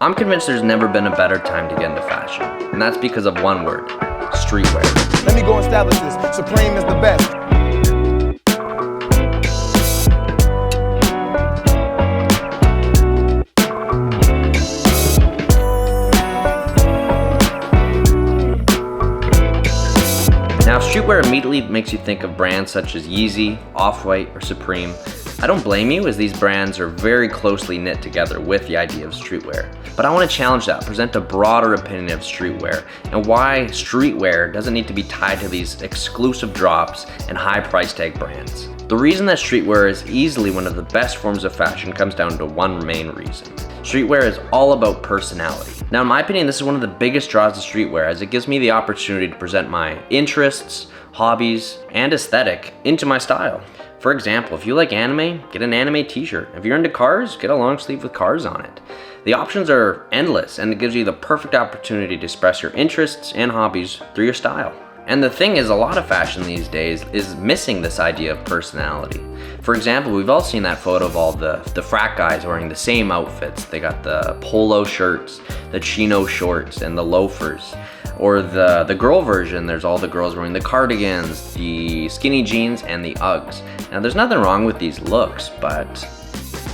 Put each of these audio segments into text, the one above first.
I'm convinced there's never been a better time to get into fashion, and that's because of one word: streetwear. Let me go establish this. Supreme is the best. Now, streetwear immediately makes you think of brands such as Yeezy, Off-White, or Supreme. I don't blame you, as these brands are very closely knit together with the idea of streetwear. But I want to challenge that, present a broader opinion of streetwear, and why streetwear doesn't need to be tied to these exclusive drops and high price tag brands. The reason that streetwear is easily one of the best forms of fashion comes down to one main reason. Streetwear is all about personality. Now, in my opinion, this is one of the biggest draws of streetwear, as it gives me the opportunity to present my interests, hobbies, and aesthetic into my style. For example, if you like anime, get an anime t-shirt. If you're into cars, get a long sleeve with cars on it. The options are endless, and it gives you the perfect opportunity to express your interests and hobbies through your style. And the thing is, a lot of fashion these days is missing this idea of personality. For example, we've all seen that photo of all the frat guys wearing the same outfits. They got the polo shirts, the chino shorts, and the loafers. Or the girl version, there's all the girls wearing the cardigans, the skinny jeans, and the Uggs. Now, there's nothing wrong with these looks, but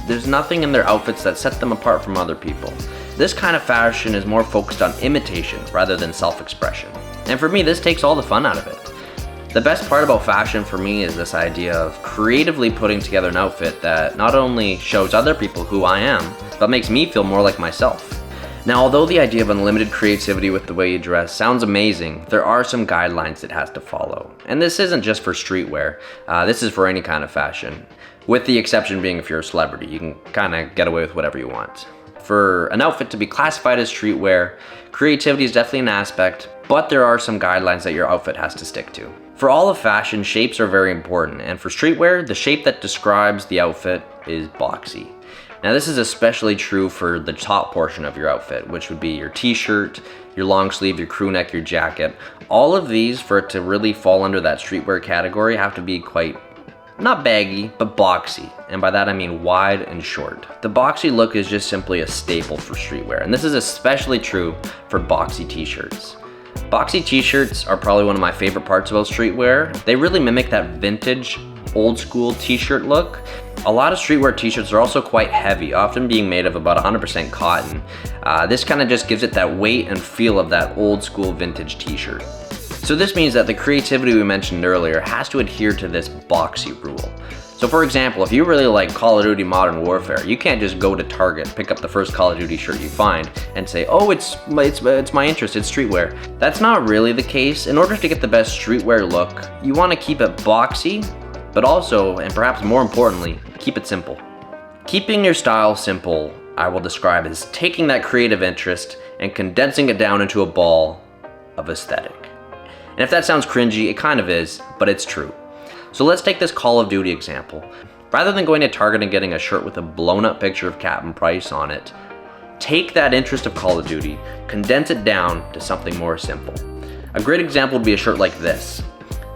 there's nothing in their outfits that set them apart from other people. This kind of fashion is more focused on imitation rather than self-expression. And for me, this takes all the fun out of it. The best part about fashion for me is this idea of creatively putting together an outfit that not only shows other people who I am, but makes me feel more like myself. Now, although the idea of unlimited creativity with the way you dress sounds amazing, there are some guidelines it has to follow. And this isn't just for streetwear, this is for any kind of fashion. With the exception being if you're a celebrity, you can kind of get away with whatever you want. For an outfit to be classified as streetwear, creativity is definitely an aspect, but there are some guidelines that your outfit has to stick to. For all of fashion, shapes are very important, and for streetwear, the shape that describes the outfit is boxy. Now, this is especially true for the top portion of your outfit, which would be your t-shirt, your long sleeve, your crew neck, your jacket. All of these, for it to really fall under that streetwear category, have to be quite, not baggy, but boxy. And by that I mean wide and short. The boxy look is just simply a staple for streetwear, and this is especially true for boxy t-shirts. Boxy t-shirts are probably one of my favorite parts about streetwear. They really mimic that vintage, old school t-shirt look. A lot of streetwear t-shirts are also quite heavy, often being made of about 100% cotton. This kind of just gives it that weight and feel of that old school vintage t-shirt. So this means that the creativity we mentioned earlier has to adhere to this boxy rule. So for example, if you really like Call of Duty Modern Warfare, you can't just go to Target, pick up the first Call of Duty shirt you find, and say, oh, it's my interest, it's streetwear. That's not really the case. In order to get the best streetwear look, you want to keep it boxy, but also, and perhaps more importantly, keep it simple. Keeping your style simple, I will describe as taking that creative interest and condensing it down into a ball of aesthetic. And if that sounds cringy, it kind of is, but it's true. So let's take this Call of Duty example. Rather than going to Target and getting a shirt with a blown up picture of Captain Price on it, take that interest of Call of Duty, condense it down to something more simple. A great example would be a shirt like this.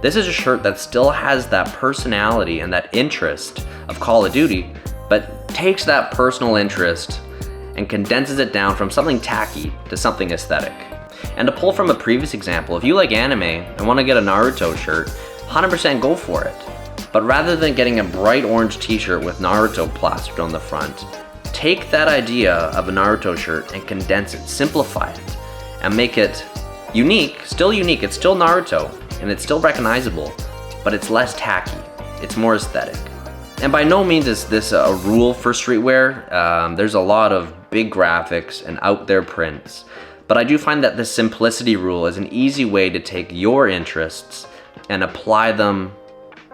This is a shirt that still has that personality and that interest of Call of Duty, but takes that personal interest and condenses it down from something tacky to something aesthetic. And to pull from a previous example, if you like anime and want to get a Naruto shirt, 100% go for it. But rather than getting a bright orange t-shirt with Naruto plastered on the front, take that idea of a Naruto shirt and condense it, simplify it, and make it unique, it's still Naruto, and it's still recognizable, but it's less tacky, it's more aesthetic. And by no means is this a rule for streetwear. There's a lot of big graphics and out there prints, but I do find that the simplicity rule is an easy way to take your interests and apply them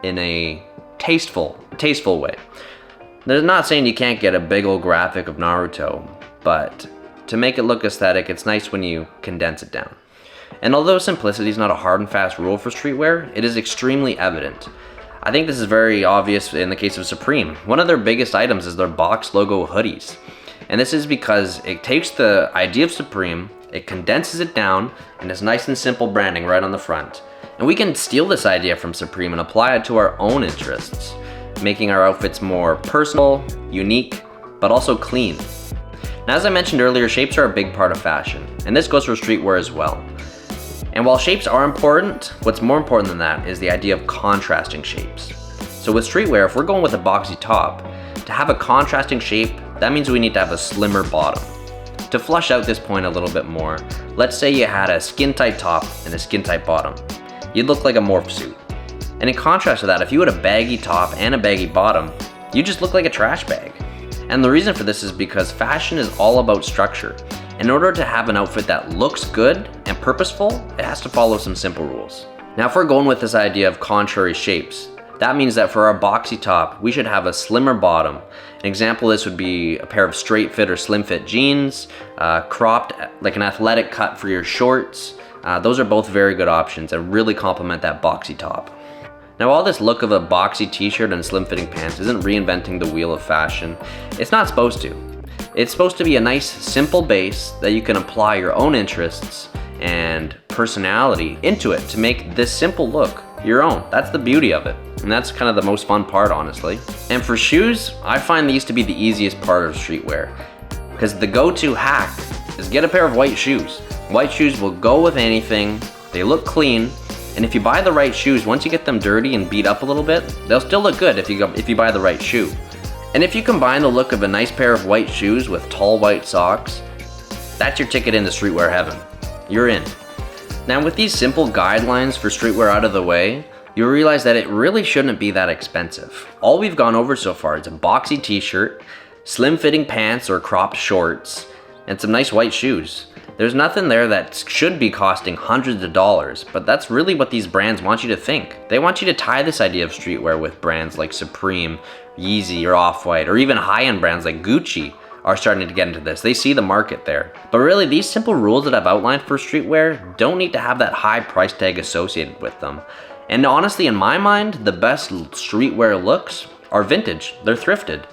in a tasteful way. They're not saying you can't get a big old graphic of Naruto, but to make it look aesthetic, it's nice when you condense it down. And although simplicity is not a hard and fast rule for streetwear, it is extremely evident. I think this is very obvious in the case of Supreme. One of their biggest items is their box logo hoodies. And this is because it takes the idea of Supreme, it condenses it down, and it's nice and simple branding right on the front. And we can steal this idea from Supreme and apply it to our own interests, making our outfits more personal, unique, but also clean. Now, as I mentioned earlier, shapes are a big part of fashion, and this goes for streetwear as well. And while shapes are important, what's more important than that is the idea of contrasting shapes. So with streetwear, if we're going with a boxy top, to have a contrasting shape, that means we need to have a slimmer bottom. To flush out this point a little bit more, let's say you had a skin-tight top and a skin-tight bottom. You'd look like a morph suit. And in contrast to that, if you had a baggy top and a baggy bottom, you just look like a trash bag. And the reason for this is because fashion is all about structure. In order to have an outfit that looks good and purposeful, it has to follow some simple rules. Now, if we're going with this idea of contrary shapes, that means that for our boxy top, we should have a slimmer bottom. An example of this would be a pair of straight fit or slim fit jeans, cropped like an athletic cut for your shorts. Those are both very good options and really complement that boxy top. Now, while this look of a boxy t-shirt and slim fitting pants isn't reinventing the wheel of fashion, it's not supposed to. It's supposed to be a nice, simple base that you can apply your own interests and personality into it to make this simple look your own. That's the beauty of it. And that's kind of the most fun part, honestly. And for shoes, I find these to be the easiest part of streetwear, because the go-to hack is get a pair of white shoes. White shoes will go with anything, they look clean, and if you buy the right shoes, once you get them dirty and beat up a little bit, they'll still look good if you buy the right shoe. And if you combine the look of a nice pair of white shoes with tall white socks, that's your ticket into streetwear heaven. You're in. Now, with these simple guidelines for streetwear out of the way, you'll realize that it really shouldn't be that expensive. All we've gone over so far is a boxy t-shirt, slim fitting pants or cropped shorts, and some nice white shoes. There's nothing there that should be costing hundreds of dollars, but that's really what these brands want you to think. They want you to tie this idea of streetwear with brands like Supreme, Yeezy, or Off-White, or even high-end brands like Gucci are starting to get into this. They see the market there. But really, these simple rules that I've outlined for streetwear don't need to have that high price tag associated with them. And honestly, in my mind, the best streetwear looks are vintage. They're thrifted.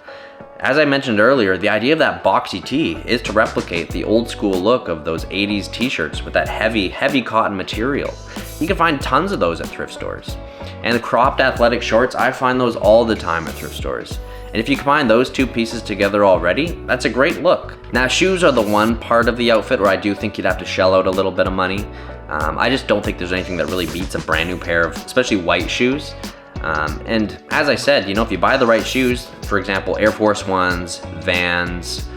As I mentioned earlier, the idea of that boxy tee is to replicate the old school look of those 80s t-shirts with that heavy cotton material. You can find tons of those at thrift stores. And the cropped athletic shorts, I find those all the time at thrift stores. And if you combine those two pieces together already, that's a great look. Now, shoes are the one part of the outfit where I do think you'd have to shell out a little bit of money. I just don't think there's anything that really beats a brand new pair of, especially white shoes. And as I said, if you buy the right shoes, for example, Air Force Ones, Vans,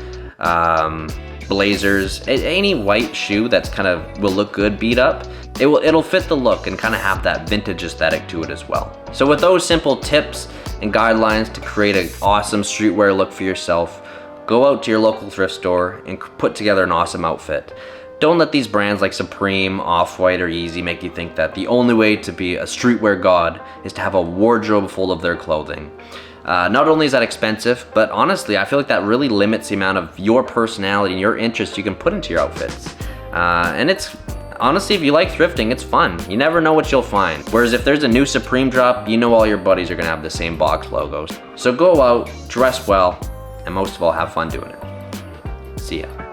Blazers, any white shoe that's kind of will look good beat up, it'll fit the look and kind of have that vintage aesthetic to it as well. So with those simple tips and guidelines to create an awesome streetwear look for yourself, go out to your local thrift store and put together an awesome outfit. Don't let these brands like Supreme, Off-White, or Yeezy make you think that the only way to be a streetwear god is to have a wardrobe full of their clothing. Not only is that expensive, but honestly, I feel like that really limits the amount of your personality and your interests you can put into your outfits. And it's honestly, if you like thrifting, it's fun. You never know what you'll find. Whereas if there's a new Supreme drop, you know all your buddies are gonna have the same box logos. So go out, dress well, and most of all, have fun doing it. See ya.